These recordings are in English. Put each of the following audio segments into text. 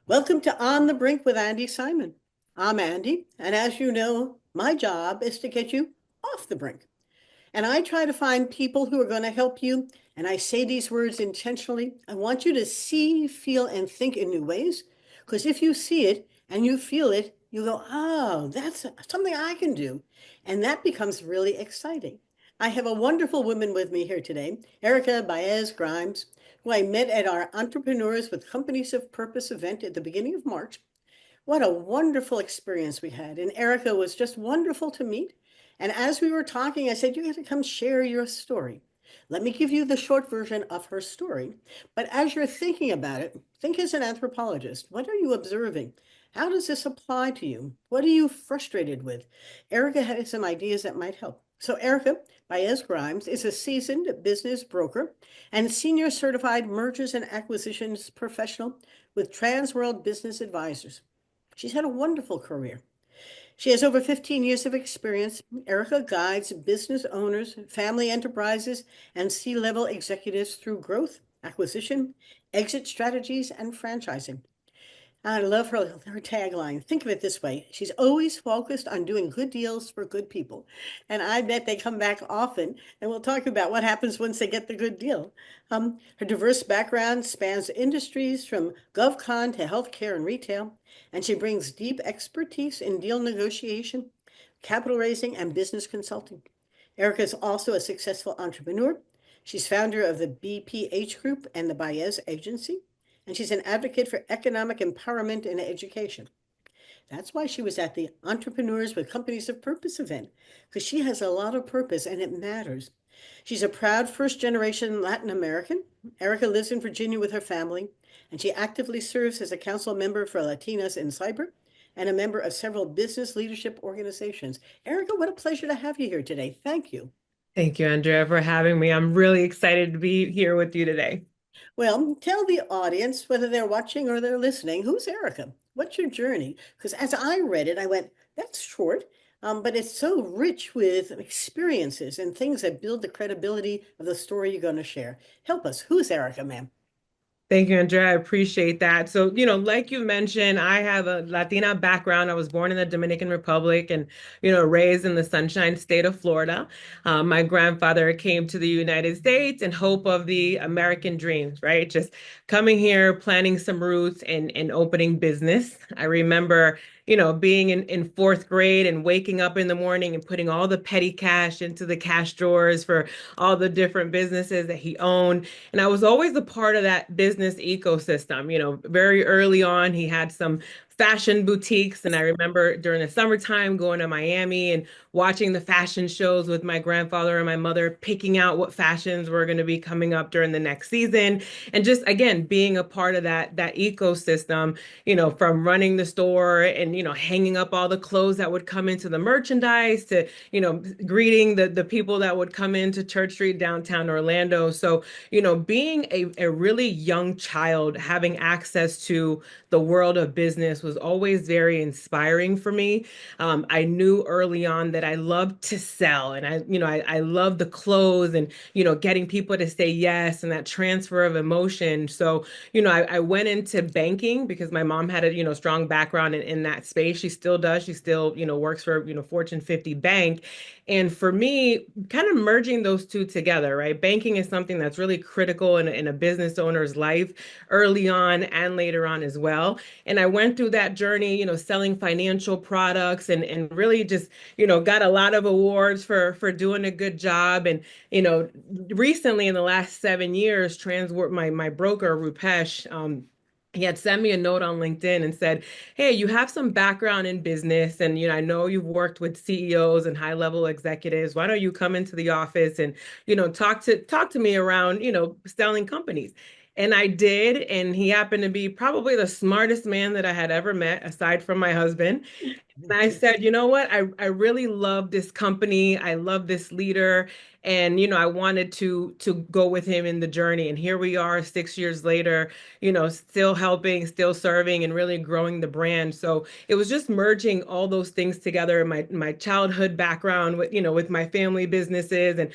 Welcome to On the Brink with Andi Simon. I'm Andi, and as you know, my job is to get you off the brink. And I try to find people who are going to help you. And I say these words intentionally. I want you to see, feel, and think in new ways. Because if you see it and you feel it, you go, oh, that's something I can do. And that becomes really exciting. I have a wonderful woman with me here today, Erika Baez Grimes, who I met at our Entrepreneurs with Companies of Purpose event at the beginning of March. What a wonderful experience we had. And Erika was just wonderful to meet. And as we were talking, I said, you got to come share your story. Let me give you the short version of her story. But as you're thinking about it, think as an anthropologist. What are you observing? How does this apply to you? What are you frustrated with? Erika had some ideas that might help. So Erika Baez Grimes is a seasoned business broker and senior certified mergers and acquisitions professional with Transworld Business Advisors. She's had a wonderful career. She has over 15 years of experience. Erika guides business owners, family enterprises, and C-level executives through growth, acquisition, exit strategies, and franchising. I love her tagline. Think of it this way. She's always focused on doing good deals for good people. And I bet they come back often. And we'll talk about what happens once they get the good deal. Her diverse background spans industries from GovCon to healthcare and retail. And she brings deep expertise in deal negotiation, capital raising, and business consulting. Erika is also a successful entrepreneur. She's founder of the BPH Group and the Baez Agency, and she's an advocate for economic empowerment and education. That's why she was at the Entrepreneurs with Companies of Purpose event, because she has a lot of purpose and it matters. She's a proud first generation Latin American. Erika lives in Virginia with her family, and she actively serves as a council member for Latinas in Cyber and a member of several business leadership organizations. Erika, what a pleasure to have you here today. Thank you. Thank you, Andrea, for having me. I'm really excited to be here with you today. Well, tell the audience, whether they're watching or they're listening, who's Erika? What's your journey? Because as I read it, I went, that's short, but it's so rich with experiences and things that build the credibility of the story you're going to share. Help us. Who's Erika, ma'am? Thank you, Andrea. I appreciate that. So, like you mentioned, I have a Latina background. I was born in the Dominican Republic and, raised in the Sunshine State of Florida. My grandfather came to the United States in hope of the American dreams, right? Just coming here, planting some roots and opening business. I remember being in fourth grade and waking up in the morning and putting all the petty cash into the cash drawers for all the different businesses that he owned. And I was always a part of that business ecosystem. Very early on, he had some fashion boutiques. And I remember during the summertime going to Miami and watching the fashion shows with my grandfather and my mother, picking out what fashions were going to be coming up during the next season. And just again, being a part of that ecosystem, from running the store and, hanging up all the clothes that would come into the merchandise to, greeting the people that would come into Church Street downtown Orlando. So, being a really young child, having access to the world of business was always very inspiring for me. I knew early on that I loved to sell and I love the clothes and, getting people to say yes and that transfer of emotion. So, I went into banking because my mom had a, strong background in that space. She still does. She still, works for, Fortune 50 bank. And for me, kind of merging those two together, right? Banking is something that's really critical in a business owner's life early on and later on as well. And I went through that journey, selling financial products and really just, got a lot of awards for doing a good job. And, recently in the last 7 years, Transworld, my broker, Rupesh, he had sent me a note on LinkedIn and said, "Hey, you have some background in business, and I know you've worked with CEOs and high-level executives. Why don't you come into the office and talk to me around selling companies?" And I did, and he happened to be probably the smartest man that I had ever met, aside from my husband. And I said, you know what? I really love this company. I love this leader. And, I wanted to go with him in the journey. And here we are 6 years later, still helping, still serving, and really growing the brand. So it was just merging all those things together, my childhood background with, with my family businesses and,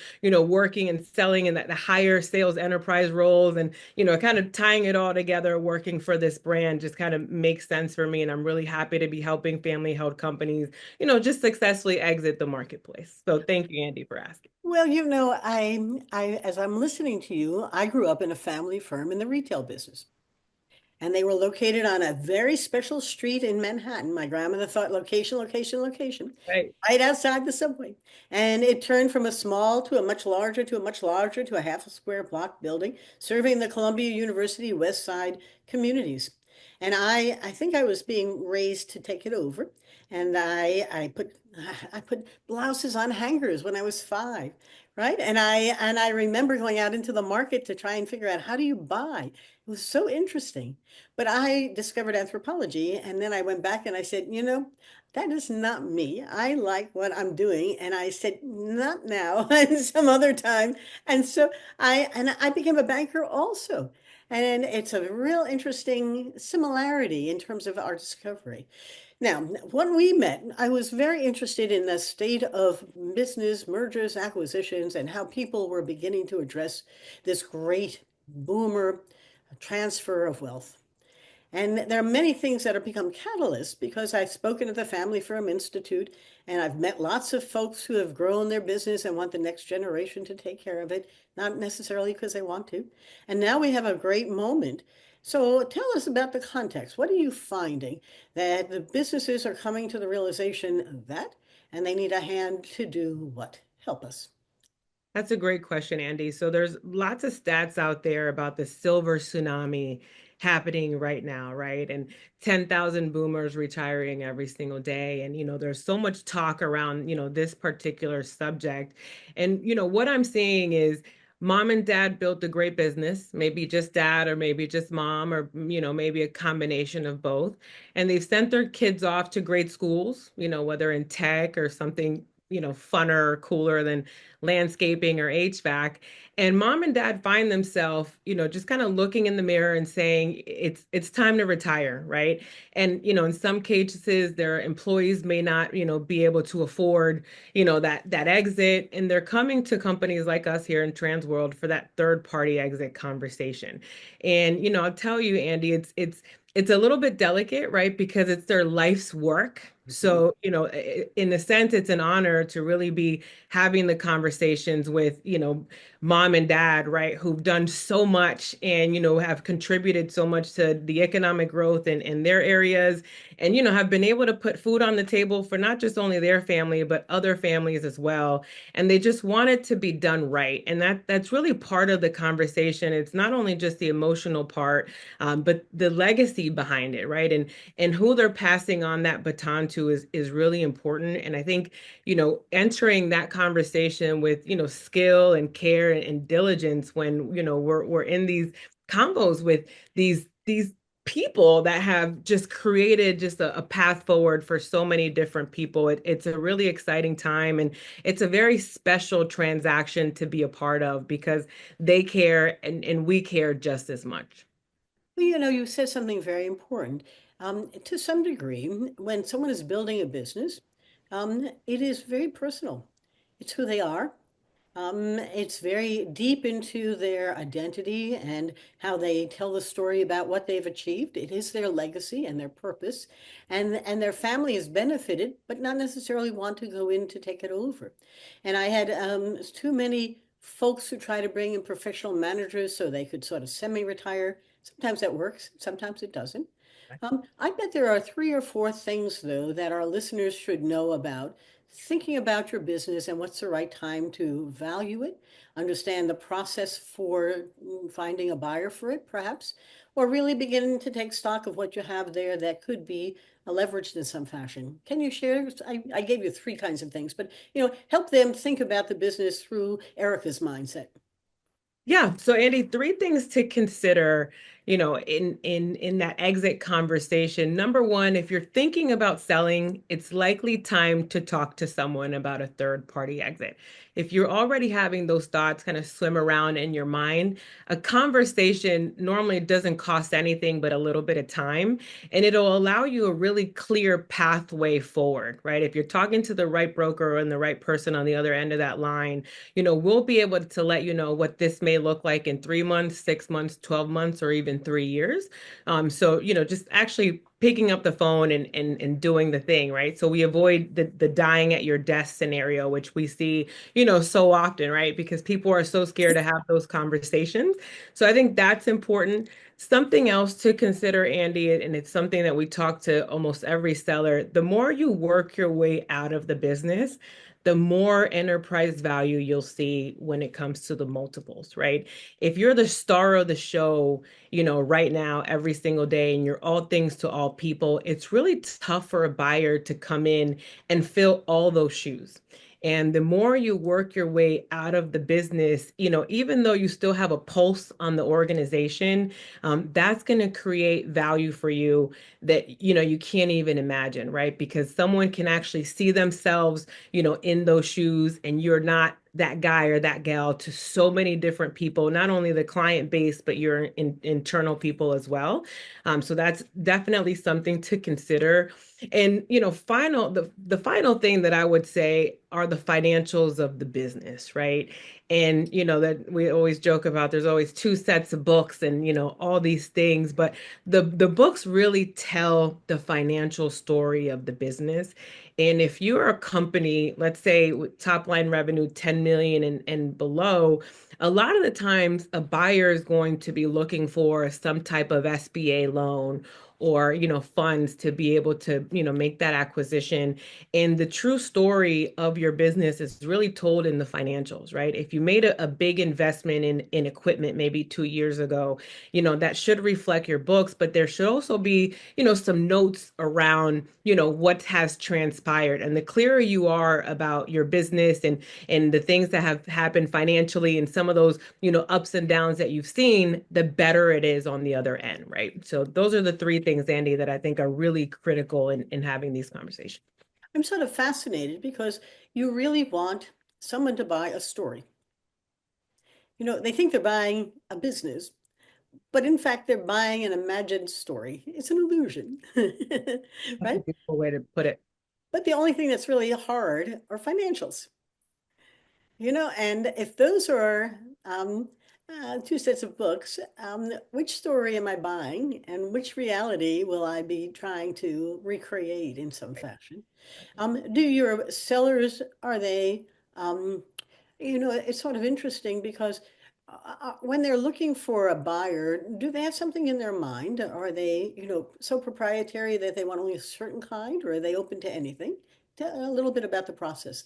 working and selling in the higher sales enterprise roles and, kind of tying it all together, working for this brand just kind of makes sense for me. And I'm really happy to be helping family held companies, just successfully exit the marketplace. So thank you, Andi, for asking. Well, as I'm listening to you, I grew up in a family firm in the retail business. And they were located on a very special street in Manhattan. My grandmother thought location, location, location, Right. right outside the subway. And it turned from a small to a much larger to a much larger to a half a square block building, serving the Columbia University West Side communities. And I think I was being raised to take it over. And I put blouses on hangers when I was 5, right? And I remember going out into the market to try and figure out how do you buy. It was so interesting. But I discovered anthropology, and then I went back and I said, that is not me. I like what I'm doing. And I said, not now, and some other time. And so I became a banker also. And it's a real interesting similarity in terms of our discovery. Now, when we met, I was very interested in the state of business mergers, acquisitions, and how people were beginning to address this great boomer transfer of wealth. And there are many things that have become catalysts because I've spoken at the Family Firm Institute and I've met lots of folks who have grown their business and want the next generation to take care of it, not necessarily because they want to. And now we have a great moment. So tell us about the context. What are you finding that the businesses are coming to the realization of that and they need a hand to do what? Help us. That's a great question, Andi. So there's lots of stats out there about the silver tsunami happening right now, right? And 10,000 boomers retiring every single day. And, there's so much talk around, this particular subject. And, what I'm seeing is mom and dad built a great business, maybe just dad or maybe just mom or, maybe a combination of both. And they've sent their kids off to great schools, whether in tech or something, funner or cooler than landscaping or HVAC. And mom and dad find themselves, just kind of looking in the mirror and saying it's time to retire, right? And in some cases, their employees may not, be able to afford, that exit, and they're coming to companies like us here in Transworld for that third party exit conversation. And I'll tell you, Andi, it's a little bit delicate, right? Because it's their life's work. Mhm. So, in a sense, it's an honor to really be having the conversations with, mom and dad, right, who've done so much and, have contributed so much to the economic growth in their areas and, have been able to put food on the table for not just only their family, but other families as well. And they just want it to be done right. And that's really part of the conversation. It's not only just the emotional part, but the legacy behind it, right? And who they're passing on that baton to is really important. And I think, entering that conversation with, skill and care and diligence when, we're in these combos with these people that have just created just a path forward for so many different people. It's a really exciting time and it's a very special transaction to be a part of because they care and we care just as much. Well, you said something very important. To some degree, when someone is building a business, it is very personal. It's who they are. It's very deep into their identity and how they tell the story about what they've achieved. It is their legacy and their purpose, and their family has benefited, but not necessarily want to go in to take it over. And I had too many folks who try to bring in professional managers so they could sort of semi-retire. Sometimes that works, sometimes it doesn't. I bet there are 3 or 4 things, though, that our listeners should know about thinking about your business and what's the right time to value it, understand the process for finding a buyer for it, perhaps, or really beginning to take stock of what you have there that could be leveraged in some fashion. Can you share? I gave you 3 kinds of things, but help them think about the business through Erika's mindset. Yeah. So, Andi, 3 things to consider, in that exit conversation, number one, if you're thinking about selling, it's likely time to talk to someone about a third party exit. If you're already having those thoughts kind of swim around in your mind, a conversation normally doesn't cost anything but a little bit of time, and it'll allow you a really clear pathway forward, right? If you're talking to the right broker and the right person on the other end of that line, we'll be able to let you know what this may look like in 3 months, 6 months, 12 months, or even 3 years. So, just actually picking up the phone and doing the thing, right? So we avoid the dying at your desk scenario, which we see, so often, right? Because people are so scared to have those conversations. So I think that's important. Something else to consider, Andi, and it's something that we talk to almost every seller, the more you work your way out of the business, the more enterprise value you'll see when it comes to the multiples, right? If you're the star of the show, right now, every single day, and you're all things to all people, it's really tough for a buyer to come in and fill all those shoes. And the more you work your way out of the business, even though you still have a pulse on the organization, that's going to create value for you that, you can't even imagine, right? Because someone can actually see themselves, in those shoes, and you're not that guy or that gal to so many different people, not only the client base, but your internal people as well. So that's definitely something to consider. And the final thing that I would say are the financials of the business, right? And that we always joke about, there's always two sets of books and all these things, but the books really tell the financial story of the business. And if you're a company, let's say with top line revenue 10 million and below, a lot of the times a buyer is going to be looking for some type of SBA loan or funds to be able to make that acquisition. And the true story of your business is really told in the financials, right? If you made a big investment in equipment maybe 2 years ago, that should reflect your books, but there should also be some notes around what has transpired. And the clearer you are about your business and the things that have happened financially and some of those ups and downs that you've seen, the better it is on the other end, right? So those are the three things, Andi, that I think are really critical in having these conversations. I'm sort of fascinated because you really want someone to buy a story. They think they're buying a business, but in fact, they're buying an imagined story. It's an illusion, That's a right? beautiful way to put it. But the only thing that's really hard are financials. And if those are two sets of books, which story am I buying and which reality will I be trying to recreate in some fashion? Do your sellers, are they, it's sort of interesting because when they're looking for a buyer, do they have something in their mind? Are they, so proprietary that they want only a certain kind, or are they open to anything? Tell a little bit about the process.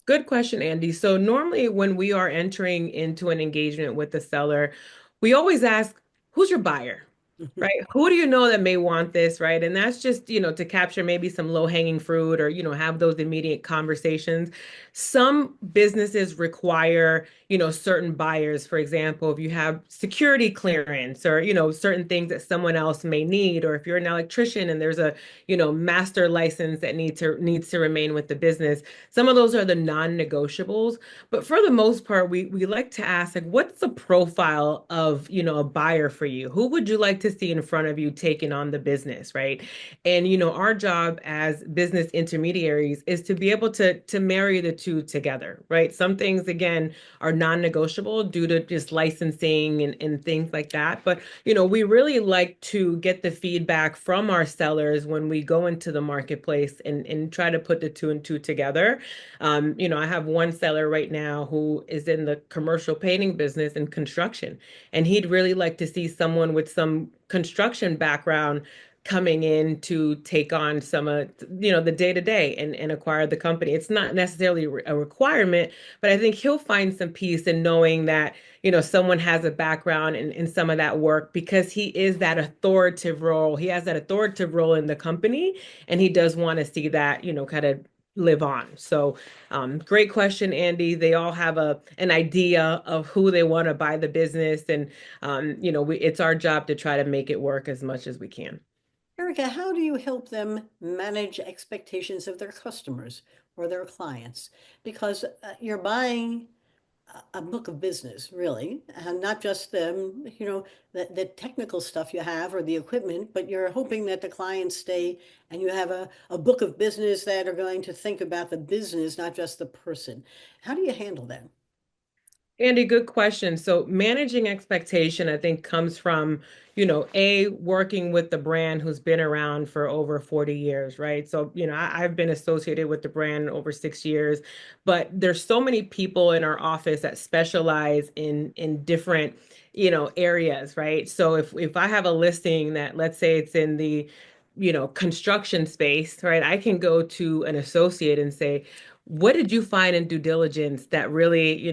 Good question, Andi. So normally when we are entering into an engagement with the seller, we always ask, who's your buyer? Right? Who do you know that may want this, right? And that's just, to capture maybe some low-hanging fruit or, have those immediate conversations. Some businesses require, certain buyers. For example, if you have security clearance or, certain things that someone else may need, or if you're an electrician and there's a, master license that needs to remain with the business, some of those are the non-negotiables. But for the most part, we like to ask, like, what's the profile of, a buyer for you? Who would you like to see in front of you taking on the business, right? And our job as business intermediaries is to be able to marry the two together, right? Some things again are non-negotiable due to just licensing and things like that. But we really like to get the feedback from our sellers when we go into the marketplace and try to put the two and two together. I have one seller right now who is in the commercial painting business and construction, and he'd really like to see someone with some construction background coming in to take on some of the day-to-day and acquire the company. It's not necessarily a requirement, but I think he'll find some peace in knowing that someone has a background in some of that work, because he is that authoritative role. He has that authoritative role in the company, and he does want to see that kind of live on. So great question, Andi. They all have an idea of who they want to buy the business, and it's our job to try to make it work as much as we can. Erika, how do you help them manage expectations of their customers or their clients? Because you're buying a book of business, really, and not just the technical stuff you have or the equipment, but you're hoping that the clients stay and you have a book of business that are going to think about the business, not just the person. How do you handle that? Andy, good question. So managing expectation, I think, comes from, working with the brand who's been around for over 40 years, right? So, I've been associated with the brand over 6 years, but there's so many people in our office that specialize in different, areas, right? So if I have a listing that, let's say it's in the, construction space, right? I can go to an associate and say, what did you find in due diligence that really,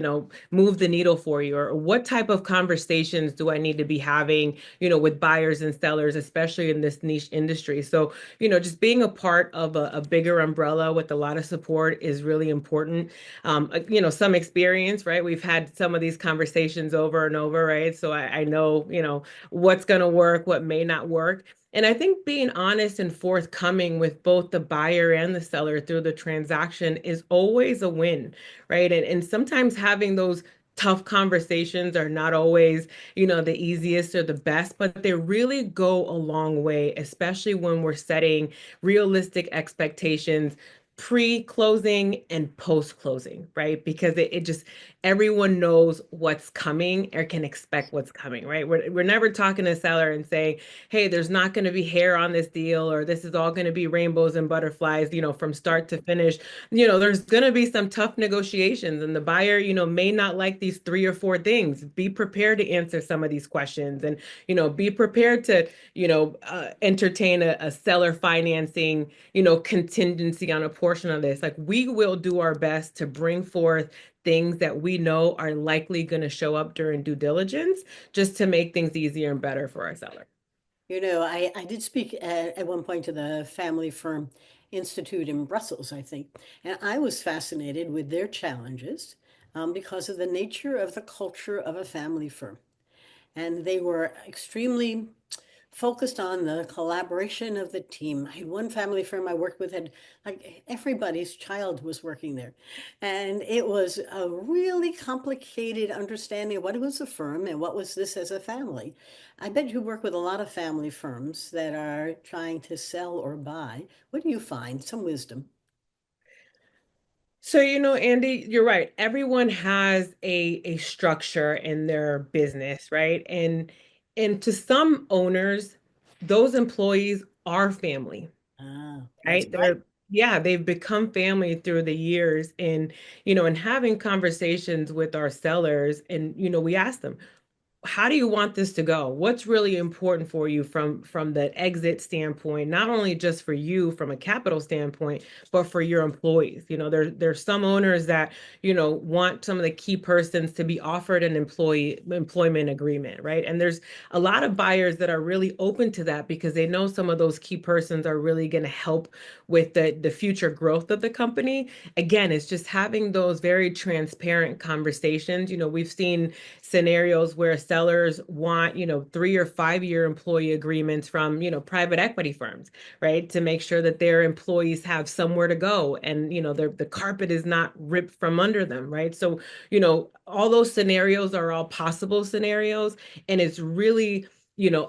move the needle for you? Or what type of conversations do I need to be having, with buyers and sellers, especially in this niche industry? So, just being a part of a bigger umbrella with a lot of support is really important. Some experience, right? We've had some of these conversations over and over, right? So I know, what's going to work, what may not work. And I think being honest and forthcoming with both the buyer and the seller through the transaction is always a win, right? And sometimes having those tough conversations are not always, the easiest or the best, but they really go a long way, especially when we're setting realistic expectations pre-closing and post-closing, right? Because it just everyone knows what's coming or can expect what's coming, right? We're never talking to a seller and saying, hey, there's not going to be hair on this deal, or this is all going to be rainbows and butterflies, from start to finish. There's going to be some tough negotiations, and the buyer, may not like these three or four things. Be prepared to answer some of these questions, and, be prepared to, entertain a seller financing, contingency on a portion of this. Like, we will do our best to bring forth things that we know are likely going to show up during due diligence, just to make things easier and better for our seller. I did speak at one point to the Family Firm Institute in Brussels, I think, and I was fascinated with their challenges because of the nature of the culture of a family firm. And they were extremely focused on the collaboration of the team. I had one family firm I worked with had like everybody's child was working there. And it was a really complicated understanding of what was a firm and what was this as a family. I bet you work with a lot of family firms that are trying to sell or buy. What do you find? Some wisdom. So, Andy, you're right. Everyone has a structure in their business, right? And to some owners, those employees are family, Ah, that's right? right. Yeah, they've become family through the years. And having conversations with our sellers, and, we ask them, how do you want this to go? What's really important for you from the exit standpoint, not only just for you from a capital standpoint, but for your employees? There's some owners that, want some of the key persons to be offered an employment agreement, right? And there's a lot of buyers that are really open to that because they know some of those key persons are really going to help with the future growth of the company. Again, it's just having those very transparent conversations. We've seen scenarios where sellers want, 3 or 5 year employee agreements from, private equity firms, right? To make sure that their employees have somewhere to go and, the carpet is not ripped from under them, right? So, all those scenarios are all possible scenarios. And it's really,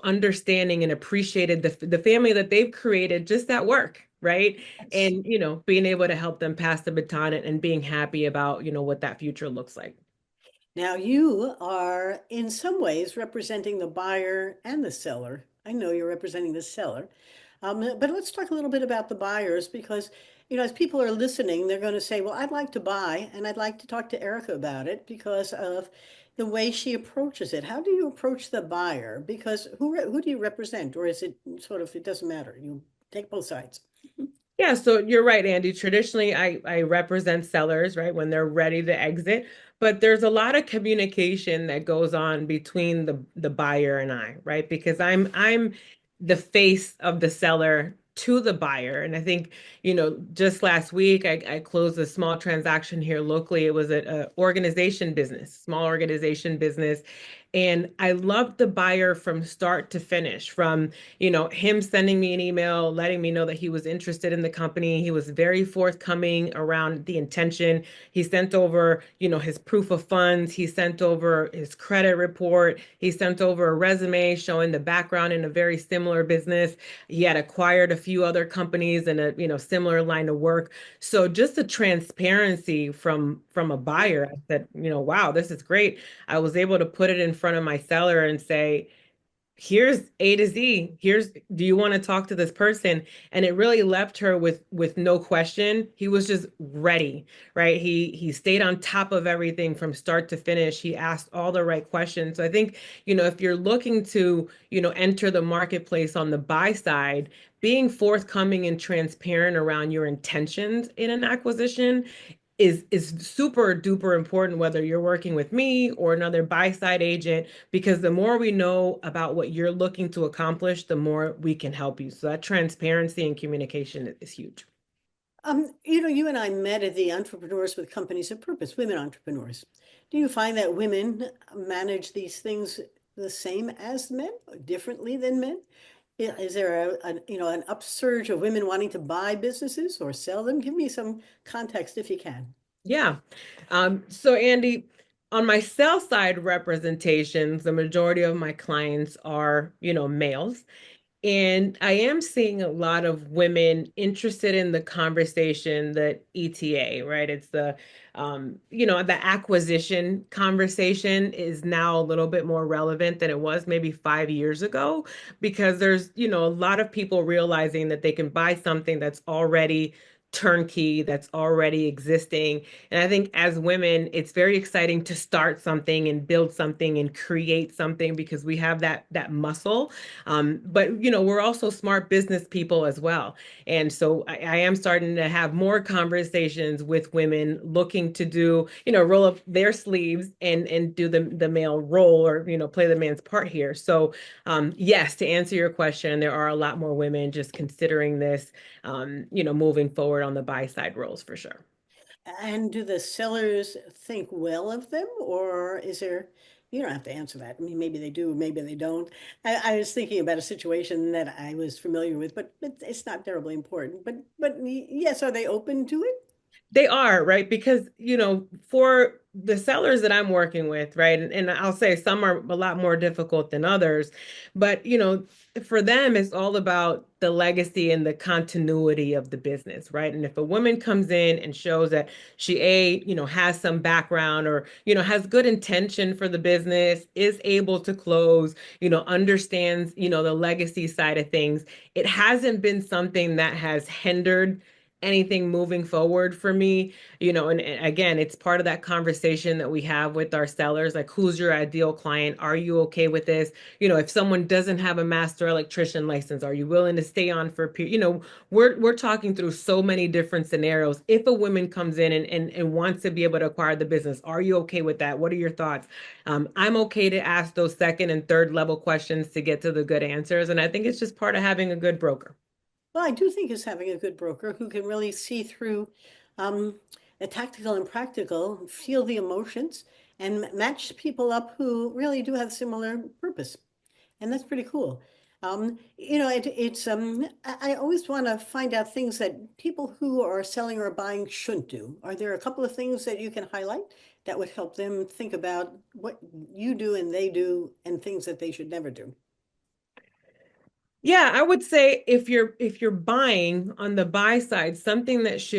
understanding and appreciated the family that they've created just at work, right? Yes. And, being able to help them pass the baton and being happy about, what that future looks like. Now you are in some ways representing the buyer and the seller. I know you're representing the seller. But let's talk a little bit about the buyers because, as people are listening, they're going to say, well, I'd like to buy and I'd like to talk to Erika about it because of the way she approaches it. How do you approach the buyer? Because who do you represent? Or is it sort of, it doesn't matter. You take both sides. Yeah, so you're right, Andy. Traditionally, I represent sellers, right, when they're ready to exit, but there's a lot of communication that goes on between the buyer and I, right? Because I'm the face of the seller to the buyer. And I think, just last week, I closed a small transaction here locally. It was a organization business, small organization business. And I loved the buyer from start to finish, from, him sending me an email, letting me know that he was interested in the company. He was very forthcoming around the intention. He sent over, his proof of funds. He sent over his credit report. He sent over a resume showing the background in a very similar business. He had acquired a few other companies in a, similar line of work. So just the transparency from a buyer, I said, wow, this is great. I was able to put it in front of my seller and say, here's A to Z. Do you want to talk to this person? And it really left her with no question. He was just ready, right? He stayed on top of everything from start to finish. He asked all the right questions. So I think, if you're looking to, enter the marketplace on the buy side, being forthcoming and transparent around your intentions in an acquisition is super duper important, whether you're working with me or another buy side agent, because the more we know about what you're looking to accomplish, the more we can help you. So that transparency and communication is huge. You and I met at the Entrepreneurs with Companies of Purpose, women entrepreneurs. Do you find that women manage these things the same as men, or differently than men? Is there an upsurge of women wanting to buy businesses or sell them? Give me some context if you can. Yeah. So Andi, on my sell side representations, the majority of my clients are, males. And I am seeing a lot of women interested in the conversation, the ETA, right? It's the acquisition conversation is now a little bit more relevant than it was maybe 5 years ago, because there's, a lot of people realizing that they can buy something that's already turnkey, that's already existing. And I think as women, it's very exciting to start something and build something and create something, because we have that muscle. But we're also smart business people as well. And so I am starting to have more conversations with women looking to do, roll up their sleeves and do the male role, or, play the man's part here. So yes, to answer your question, there are a lot more women just considering this, moving forward on the buy side roles for sure. And do the sellers think well of them, or is there, you don't have to answer that. I mean, maybe they do, maybe they don't. I was thinking about a situation that I was familiar with, but it's not terribly important. But yes, are they open to it? They are, right? Because, for the sellers that I'm working with, right? And I'll say some are a lot more difficult than others, but, for them, it's all about the legacy and the continuity of the business, right? And if a woman comes in and shows that she, has some background, or, has good intention for the business, is able to close, understands, the legacy side of things, it hasn't been something that has hindered anything moving forward for me, and again, it's part of that conversation that we have with our sellers, like, who's your ideal client? Are you okay with this? If someone doesn't have a master electrician license, are you willing to stay on for a period? We're talking through so many different scenarios. If a woman comes in and wants to be able to acquire the business, are you okay with that? What are your thoughts? I'm okay to ask those second and third level questions to get to the good answers, and I think it's just part of having a good broker. Well, I do think it's having a good broker who can really see through um, the tactical and practical, feel the emotions, and match people up who really do have similar purpose. And that's pretty cool. I always want to find out things that people who are selling or buying shouldn't do. Are there a couple of things that you can highlight that would help them think about what you do and they do and things that they should never do? Yeah, I would say if you're buying on the buy side, something that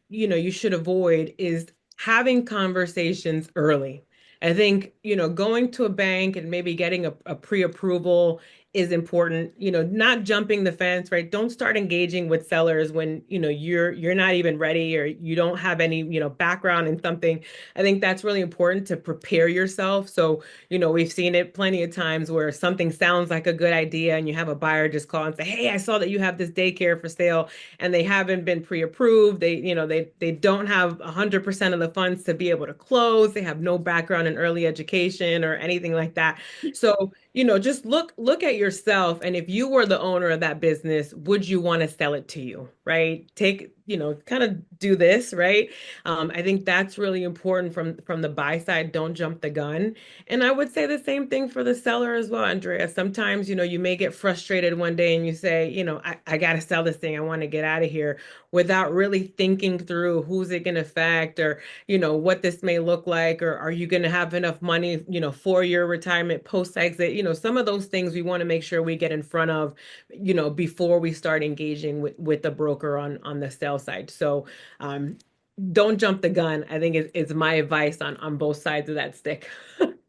you should avoid is having conversations early. I think, going to a bank and maybe getting a pre-approval is important, not jumping the fence, right? Don't start engaging with sellers when, you're not even ready, or you don't have any, background in something. I think that's really important to prepare yourself. So, we've seen it plenty of times where something sounds like a good idea and you have a buyer just call and say, "Hey, I saw that you have this daycare for sale," and they haven't been pre-approved. They don't have 100% of the funds to be able to close. They have no background in early education or anything like that. So, just look at yourself, and if you were the owner of that business, would you want to sell it to you, right? Take, kind of do this, right? I think that's really important from the buy side. Don't jump the gun. And I would say the same thing for the seller as well, Andrea. Sometimes, you may get frustrated one day and you say, I got to sell this thing. I want to get out of here without really thinking through who's it going to affect, or what this may look like, or are you going to have enough money, for your retirement post exit? Some of those things we want to make sure we get in front of, before we start engaging with the broker on the sell side. So, don't jump the gun, I think is my advice on both sides of that stick.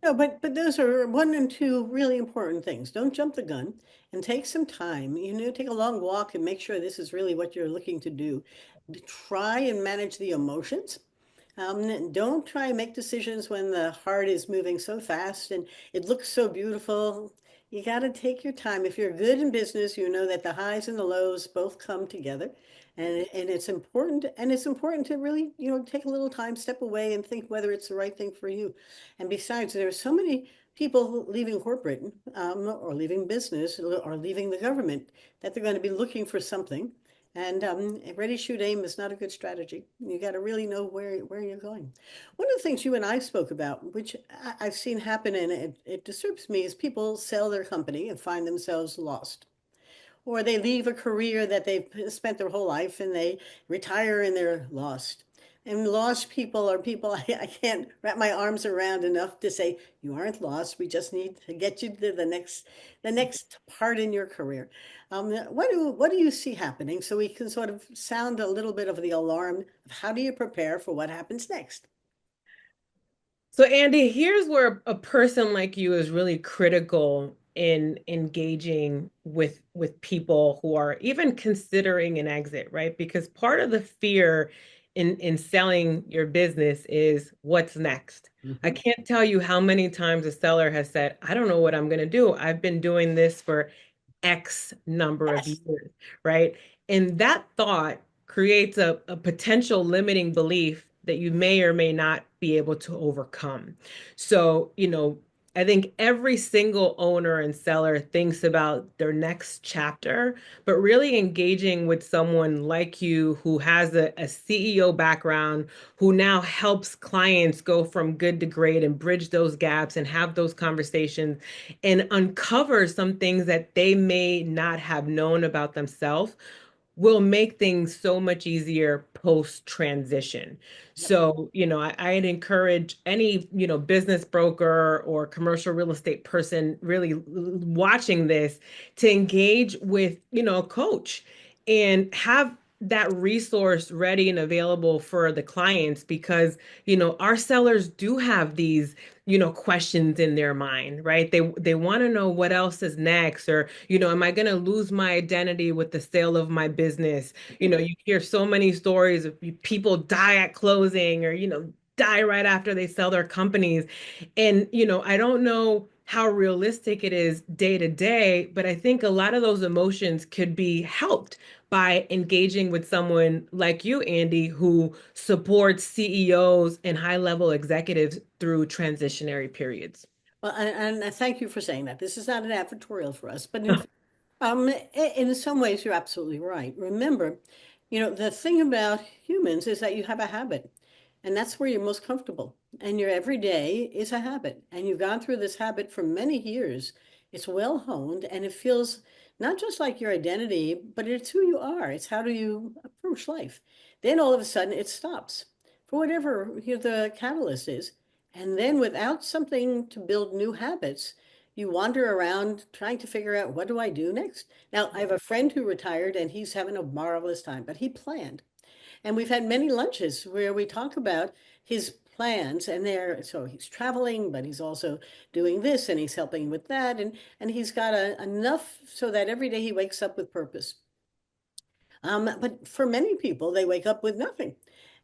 No, but those are one and two really important things. Don't jump the gun and take some time. Take a long walk and make sure this is really what you're looking to do. Try and manage the emotions. Don't try and make decisions when the heart is moving so fast and it looks so beautiful. You got to take your time. If you're good in business, you know that the highs and the lows both come together. And it's important to really, take a little time, step away and think whether it's the right thing for you. And besides, there are so many people leaving corporate or leaving business or leaving the government that they're going to be looking for something. And ready, shoot, aim is not a good strategy. You got to really know where you're going. One of the things you and I spoke about, which I've seen happen and it disturbs me, is people sell their company and find themselves lost. Or they leave a career that they've spent their whole life and they retire and they're lost. And lost people are people I can't wrap my arms around enough to say, you aren't lost. We just need to get you to the next part in your career. What do you see happening so we can sort of sound a little bit of the alarm of how do you prepare for what happens next? So, Andy, here's where a person like you is really critical in engaging with people who are even considering an exit, right? Because part of the fear in selling your business is what's next. I Mhm. can't tell you how many times a seller has said, I don't know what I'm going to do. I've been doing this for X number of Yes. years, right? And that thought creates a potential limiting belief that you may or may not be able to overcome. So, I think every single owner and seller thinks about their next chapter, but really engaging with someone like you who has a CEO background, who now helps clients go from good to great and bridge those gaps and have those conversations and uncover some things that they may not have known about themselves, will make things so much easier post transition. Yep. So, I'd encourage any, business broker or commercial real estate person really watching this to engage with, a coach and have that resource ready and available for the clients, because, our sellers do have these, questions in their mind, right? They want to know what else is next, or, am I going to lose my identity with the sale of my business? You hear so many stories of people die at closing, or, die right after they sell their companies. And, I don't know how realistic it is day to day, but I think a lot of those emotions could be helped by engaging with someone like you, Andi, who supports CEOs and high level executives through transitionary periods. Well, and thank you for saying that. This is not an advertorial for us, but in some ways, you're absolutely right. Remember, the thing about humans is that you have a habit, and that's where you're most comfortable. And your everyday is a habit, and you've gone through this habit for many years. It's well honed, and it feels not just like your identity, but it's who you are. It's how do you approach life. Then all of a sudden, it stops for whatever the catalyst is, and then without something to build new habits you wander around trying to figure out what do I do next. Now, I have a friend who retired and he's having a marvelous time, but he planned. And we've had many lunches where we talk about his plans and there so he's traveling, but he's also doing this and he's helping with that and he's got enough so that every day he wakes up with purpose. But for many people, they wake up with nothing.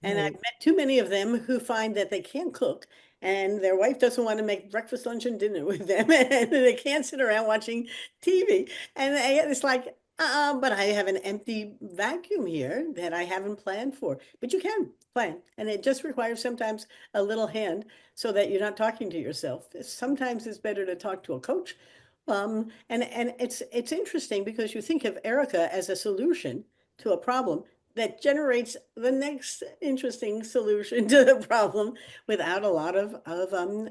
And I've Right. met too many of them who find that they can't cook and their wife doesn't want to make breakfast, lunch, and dinner with them. And they can't sit around watching TV. And it's like, but I have an empty vacuum here that I haven't planned for. But you can plan. And it just requires sometimes a little hand so that you're not talking to yourself. Sometimes it's better to talk to a coach And it's interesting because you think of Erica as a solution to a problem that generates the next interesting solution to the problem without a lot of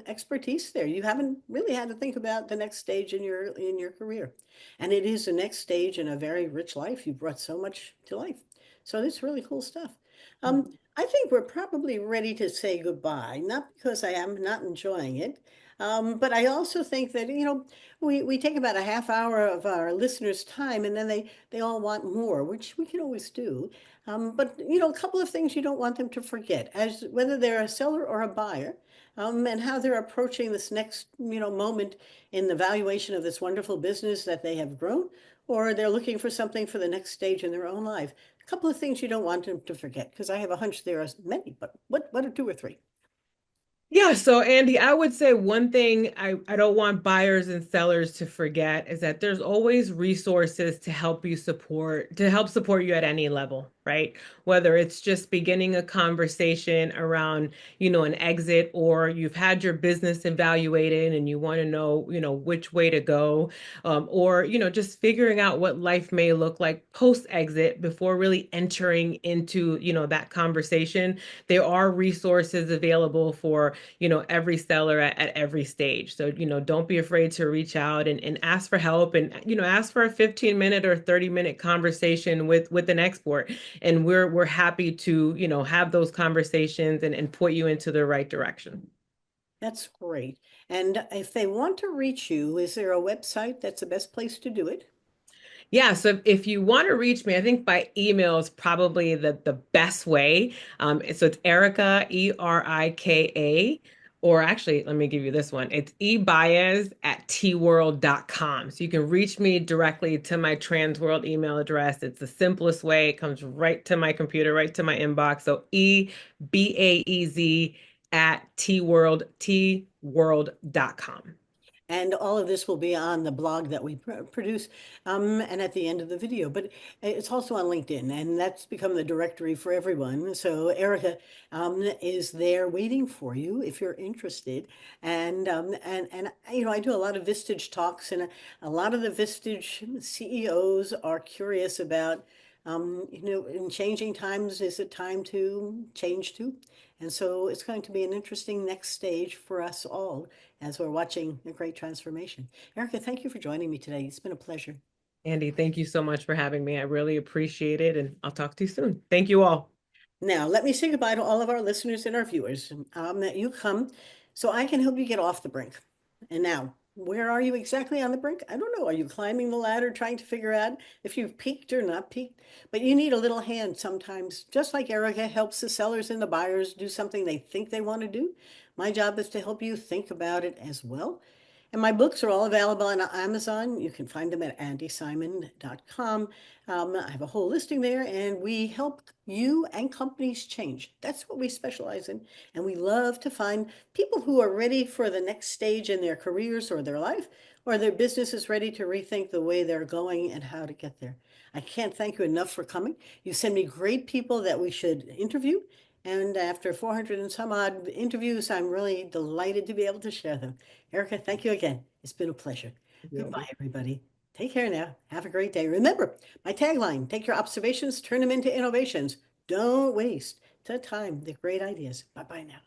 expertise there. You haven't really had to think about the next stage in your career. And it is the next stage in a very rich life. You brought so much to life. So it's really cool stuff. I think we're probably ready to say goodbye, not because I am not enjoying it, but I also think that, we take about a half hour of our listeners' time and then they all want more, which we can always do. But, a couple of things you don't want them to forget, as whether they're a seller or a buyer, and how they're approaching this next, moment in the valuation of this wonderful business that they have grown, or they're looking for something for the next stage in their own life. A couple of things you don't want them to forget, because I have a hunch there are many, but what are two or three? Yeah, so Andy, I would say one thing I don't want buyers and sellers to forget is that there's always resources to help support you at any level, right? Whether it's just beginning a conversation around, an exit, or you've had your business evaluated and you want to know, which way to go, or, just figuring out what life may look like post-exit before really entering into, that conversation. There are resources available for every seller at every stage. So, don't be afraid to reach out and ask for help, and, ask for a 15-minute or 30-minute conversation with an expert. And we're happy to, have those conversations and point you into the right direction. That's great. And if they want to reach you, is there a website that's the best place to do it? Yeah, so if you want to reach me, I think by email is probably the best way. So it's Erika, Erika, or actually, let me give you this one. It's ebaez@tworld.com. So you can reach me directly to my Transworld email address. It's the simplest way. It comes right to my computer, right to my inbox. So ebaez at tworld.com. And all of this will be on the blog that we produce, and at the end of the video. But it's also on LinkedIn, and that's become the directory for everyone. So Erica is there waiting for you if you're interested. And I do a lot of Vistage talks, and a lot of the Vistage CEOs are curious about, in changing times, is it time to change too? And so it's going to be an interesting next stage for us all as we're watching a great transformation. Erika, thank you for joining me today. It's been a pleasure. Andy, thank you so much for having me. I really appreciate it, and I'll talk to you soon. Thank you all. Now, let me say goodbye to all of our listeners and our viewers. That you come so I can help you get off the brink. And now, where are you exactly on the brink? I don't know. Are you climbing the ladder trying to figure out if you've peaked or not peaked? But you need a little hand sometimes, just like Erika helps the sellers and the buyers do something they think they want to do. My job is to help you think about it as well. And my books are all available on Amazon. You can find them at andisimon.com. I have a whole listing there, and we help you and companies change. That's what we specialize in. And we love to find people who are ready for the next stage in their careers or their life, or their business is ready to rethink the way they're going and how to get there. I can't thank you enough for coming. You send me great people that we should interview. And after 400 and some odd interviews, I'm really delighted to be able to share them. Erika, thank you again. It's been a pleasure. Goodbye, everybody. Take care now. Have a great day. Remember, my tagline, take your observations, turn them into innovations. Don't waste the time, the great ideas. Bye-bye now.